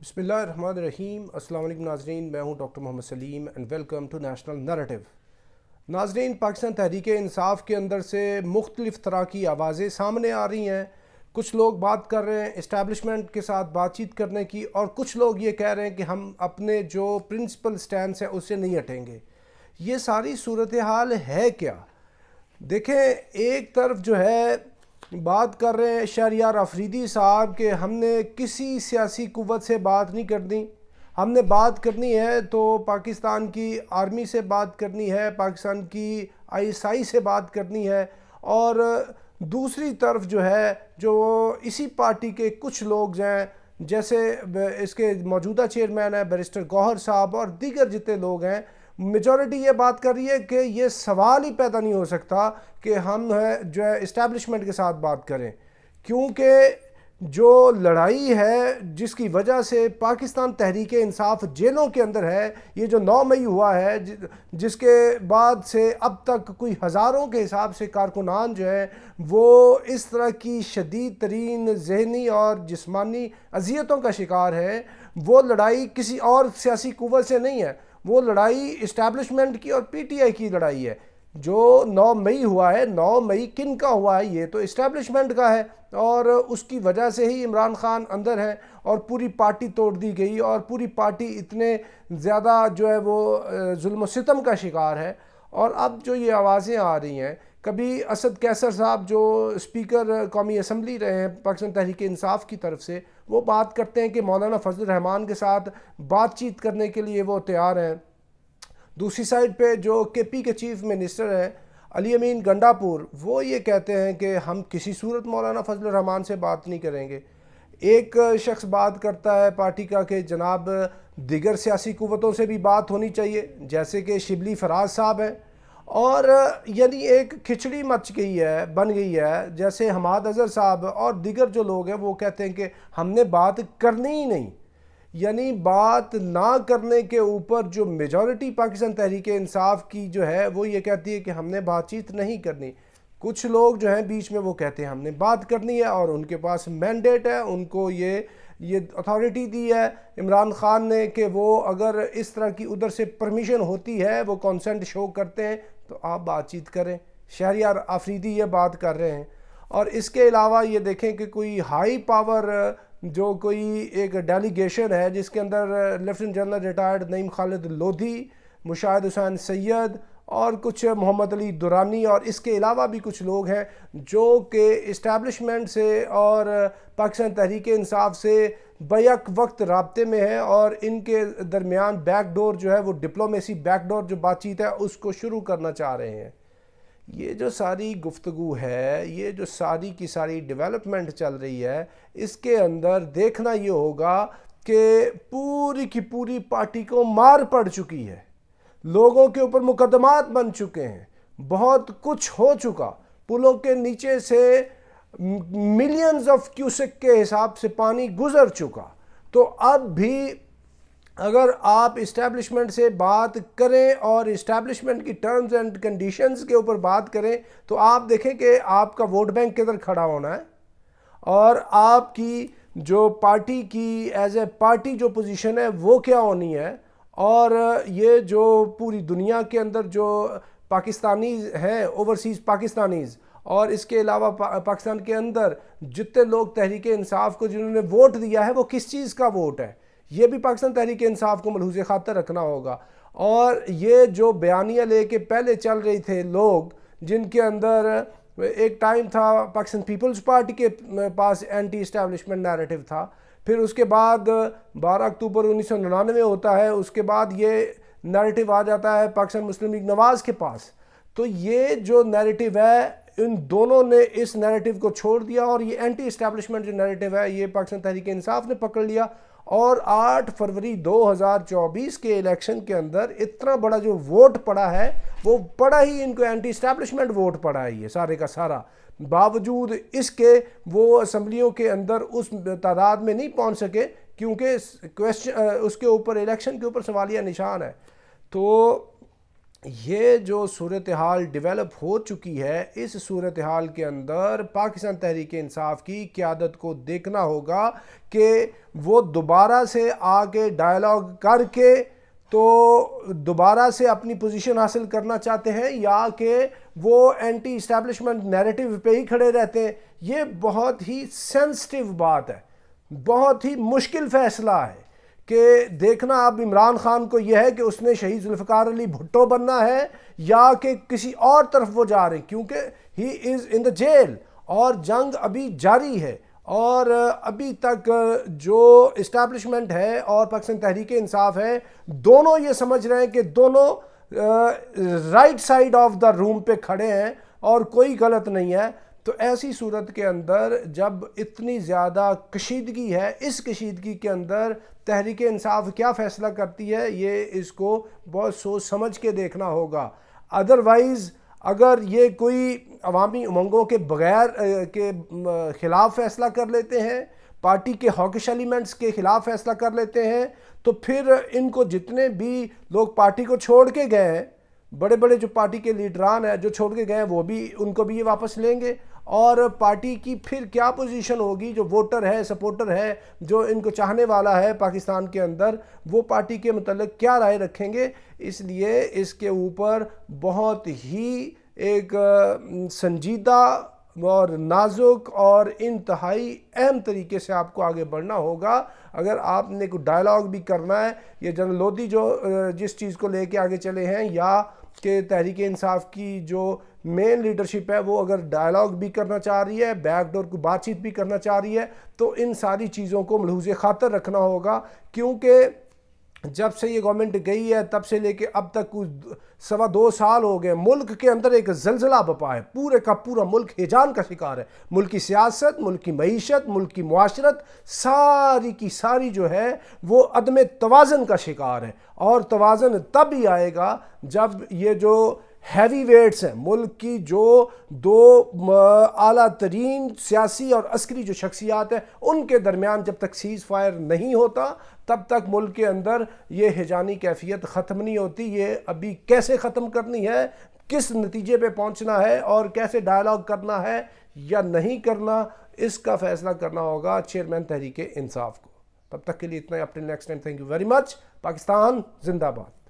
بسم اللہ الرحمن الرحیم۔ السلام علیکم ناظرین، میں ہوں doctor Muhammad Salim and welcome to national narrative. ناظرین، پاکستان تحریک انصاف کے اندر سے مختلف طرح کی آوازیں سامنے آ رہی ہیں۔ کچھ لوگ بات کر رہے ہیں اسٹیبلشمنٹ کے ساتھ بات چیت کرنے کی، اور کچھ لوگ یہ کہہ رہے ہیں کہ ہم اپنے جو پرنسپل سٹینس ہے اس سے نہیں ہٹیں گے۔ یہ ساری صورتحال ہے کیا؟ دیکھیں، ایک طرف جو ہے بات کر رہے ہیں شہریار آفریدی صاحب کہ ہم نے کسی سیاسی قوت سے بات نہیں کرنی، ہم نے بات کرنی ہے تو پاکستان کی آرمی سے بات کرنی ہے، پاکستان کی آئی ایس آئی سے بات کرنی ہے۔ اور دوسری طرف جو ہے جو اسی پارٹی کے کچھ لوگ ہیں، جیسے اس کے موجودہ چیئرمین ہیں بیرسٹر گوہر صاحب اور دیگر جتنے لوگ ہیں، میجورٹی یہ بات کر رہی ہے کہ یہ سوال ہی پیدا نہیں ہو سکتا کہ ہم جو ہے اسٹیبلشمنٹ کے ساتھ بات کریں، کیونکہ جو لڑائی ہے جس کی وجہ سے پاکستان تحریک انصاف جیلوں کے اندر ہے، یہ جو 9 مئی ہوا ہے، جس کے بعد سے اب تک کوئی ہزاروں کے حساب سے کارکنان جو ہیں وہ اس طرح کی شدید ترین ذہنی اور جسمانی اذیتوں کا شکار ہے، وہ لڑائی کسی اور سیاسی قوت سے نہیں ہے، وہ لڑائی اسٹیبلشمنٹ کی اور پی ٹی آئی کی لڑائی ہے۔ جو 9 مئی ہوا ہے، 9 مئی کن کا ہوا ہے؟ یہ تو اسٹیبلشمنٹ کا ہے، اور اس کی وجہ سے ہی عمران خان اندر ہیں اور پوری پارٹی توڑ دی گئی، اور پوری پارٹی اتنے زیادہ جو ہے وہ ظلم و ستم کا شکار ہے۔ اور اب جو یہ آوازیں آ رہی ہیں، کبھی اسد کیسر صاحب جو اسپیکر قومی اسمبلی رہے ہیں پاکستان تحریک انصاف کی طرف سے، وہ بات کرتے ہیں کہ مولانا فضل الرحمان کے ساتھ بات چیت کرنے کے لیے وہ تیار ہیں۔ دوسری سائڈ پہ جو کے پی کے چیف منسٹر ہیں علی امین گنڈاپور، وہ یہ کہتے ہیں کہ ہم کسی صورت مولانا فضل الرحمان سے بات نہیں کریں گے۔ ایک شخص بات کرتا ہے پارٹی کا کہ جناب دیگر سیاسی قوتوں سے بھی بات ہونی چاہیے، جیسے کہ شبلی فراز صاحب ہیں، اور یعنی ایک کھچڑی مچ گئی ہے، بن گئی ہے، جیسے حماد اظہر صاحب اور دیگر جو لوگ ہیں وہ کہتے ہیں کہ ہم نے بات کرنی ہی نہیں۔ یعنی بات نہ کرنے کے اوپر جو میجورٹی پاکستان تحریک انصاف کی جو ہے وہ یہ کہتی ہے کہ ہم نے بات چیت نہیں کرنی۔ کچھ لوگ جو ہیں بیچ میں وہ کہتے ہیں ہم نے بات کرنی ہے، اور ان کے پاس مینڈیٹ ہے، ان کو یہ اتھارٹی دی ہے عمران خان نے کہ وہ اگر اس طرح کی ادھر سے پرمیشن ہوتی ہے، وہ کانسنٹ شو کرتے ہیں تو آپ بات چیت کریں۔ شہریار آفریدی یہ بات کر رہے ہیں۔ اور اس کے علاوہ یہ دیکھیں کہ کوئی ہائی پاور جو کوئی ایک ڈیلیگیشن ہے جس کے اندر لیفٹنٹ جنرل ریٹائرڈ نعیم خالد لودھی، مشاہد حسین سید اور کچھ محمد علی درانی، اور اس کے علاوہ بھی کچھ لوگ ہیں جو کہ اسٹیبلشمنٹ سے اور پاکستان تحریک انصاف سے بیک وقت رابطے میں ہیں، اور ان کے درمیان بیک ڈور جو ہے وہ ڈپلومیسی بیک ڈور جو بات چیت ہے اس کو شروع کرنا چاہ رہے ہیں۔ یہ جو ساری گفتگو ہے، یہ جو ساری کی ساری ڈیولپمنٹ چل رہی ہے، اس کے اندر دیکھنا یہ ہوگا کہ پوری کی پوری پارٹی کو مار پڑ چکی ہے، لوگوں کے اوپر مقدمات بن چکے ہیں، بہت کچھ ہو چکا، پلوں کے نیچے سے ملینز آف کیوسک کے حساب سے پانی گزر چکا۔ تو اب بھی اگر آپ اسٹیبلشمنٹ سے بات کریں اور اسٹیبلشمنٹ کی ٹرمز اینڈ کنڈیشنز کے اوپر بات کریں، تو آپ دیکھیں کہ آپ کا ووٹ بینک کدھر کھڑا ہونا ہے، اور آپ کی جو پارٹی کی ایز اے پارٹی جو پوزیشن ہے وہ کیا ہونی ہے۔ اور یہ جو پوری دنیا کے اندر جو پاکستانیز ہیں، اوورسیز پاکستانیز، اور اس کے علاوہ پاکستان کے اندر جتنے لوگ تحریک انصاف کو جنہوں نے ووٹ دیا ہے وہ کس چیز کا ووٹ ہے، یہ بھی پاکستان تحریک انصاف کو ملحوظ خاطر رکھنا ہوگا۔ اور یہ جو بیانیہ لے کے پہلے چل رہے تھے لوگ، جن کے اندر ایک ٹائم تھا پاکستان پیپلز پارٹی کے پاس اینٹی اسٹیبلشمنٹ نیریٹو تھا، پھر اس کے بعد 12 اکتوبر 1999 ہوتا ہے، اس کے بعد یہ نیریٹو آ جاتا ہے پاکستان مسلم لیگ نواز کے پاس۔ تو یہ جو نیریٹو ہے، ان دونوں نے اس نیریٹو کو چھوڑ دیا، اور یہ اینٹی اسٹیبلشمنٹ جو نیریٹو ہے یہ پاکستان تحریک انصاف نے پکڑ لیا۔ اور 8 فروری 2024 کے الیکشن کے اندر اتنا بڑا جو ووٹ پڑا ہے، وہ پڑا ہی ان کو اینٹی اسٹیبلشمنٹ ووٹ پڑا ہے، یہ سارے کا سارا، باوجود اس کے وہ اسمبلیوں کے اندر اس تعداد میں نہیں پہنچ سکے، کیونکہ اس کے اوپر الیکشن کے اوپر سوالیہ نشان ہے۔ تو یہ جو صورتحال ڈیولپ ہو چکی ہے، اس صورتحال کے اندر پاکستان تحریک انصاف کی قیادت کو دیکھنا ہوگا کہ وہ دوبارہ سے آگے ڈائیلاگ کر کے تو دوبارہ سے اپنی پوزیشن حاصل کرنا چاہتے ہیں، یا کہ وہ اینٹی اسٹیبلشمنٹ نیریٹو پہ ہی کھڑے رہتے ہیں۔ یہ بہت ہی سینسٹیو بات ہے، بہت ہی مشکل فیصلہ ہے کہ دیکھنا اب عمران خان کو یہ ہے کہ اس نے شہید ذوالفقار علی بھٹو بننا ہے یا کہ کسی اور طرف وہ جا رہے ہیں، کیونکہ ہی از ان دا جیل اور جنگ ابھی جاری ہے، اور ابھی تک جو اسٹیبلشمنٹ ہے اور پاکستان تحریک انصاف ہے، دونوں یہ سمجھ رہے ہیں کہ دونوں رائٹ سائیڈ آف دا روم پہ کھڑے ہیں اور کوئی غلط نہیں ہے۔ تو ایسی صورت کے اندر جب اتنی زیادہ کشیدگی ہے، اس کشیدگی کے اندر تحریک انصاف کیا فیصلہ کرتی ہے، یہ اس کو بہت سوچ سمجھ کے دیکھنا ہوگا۔ ادروائز اگر یہ کوئی عوامی امنگوں کے بغیر کے خلاف فیصلہ کر لیتے ہیں، پارٹی کے ہاکش ایلیمنٹس کے خلاف فیصلہ کر لیتے ہیں، تو پھر ان کو جتنے بھی لوگ پارٹی کو چھوڑ کے گئے ہیں، بڑے بڑے جو پارٹی کے لیڈران ہیں جو چھوڑ کے گئے ہیں، وہ بھی ان کو بھی یہ واپس لیں گے، اور پارٹی کی پھر کیا پوزیشن ہوگی، جو ووٹر ہے، سپورٹر ہے، جو ان کو چاہنے والا ہے پاکستان کے اندر، وہ پارٹی کے متعلق کیا رائے رکھیں گے۔ اس لیے اس کے اوپر بہت ہی ایک سنجیدہ اور نازک اور انتہائی اہم طریقے سے آپ کو آگے بڑھنا ہوگا۔ اگر آپ نے کوئی ڈائیلاگ بھی کرنا ہے، یہ جنرل لودھی جو جس چیز کو لے کے آگے چلے ہیں، یا کہ تحریک انصاف کی جو مین لیڈرشپ ہے وہ اگر ڈائیلاگ بھی کرنا چاہ رہی ہے، بیک ڈور کو بات چیت بھی کرنا چاہ رہی ہے، تو ان ساری چیزوں کو ملحوظ خاطر رکھنا ہوگا، کیونکہ جب سے یہ گورنمنٹ گئی ہے تب سے لے کے اب تک کچھ 2.25 سال ہو گئے، ملک کے اندر ایک زلزلہ بپا ہے، پورے کا پورا ملک ہیجان کا شکار ہے۔ ملک کی سیاست، ملک کی معیشت، ملک کی معاشرت ساری کی ساری جو ہے وہ عدم توازن کا شکار ہے، اور توازن تب ہی آئے گا جب یہ جو ہیوی ویٹس ہیں، ملک کی جو دو اعلیٰ ترین سیاسی اور عسکری جو شخصیات ہیں، ان کے درمیان جب تک سیز فائر نہیں ہوتا، تب تک ملک کے اندر یہ ہیجانی کیفیت ختم نہیں ہوتی۔ یہ ابھی کیسے ختم کرنی ہے، کس نتیجے پہ پہنچنا ہے، اور کیسے ڈائیلاگ کرنا ہے یا نہیں کرنا، اس کا فیصلہ کرنا ہوگا چیئرمین تحریک انصاف کو۔ تب تک کے لیے اتنا ہی، up till next time, thank you very much. Pakistan زندہ باد۔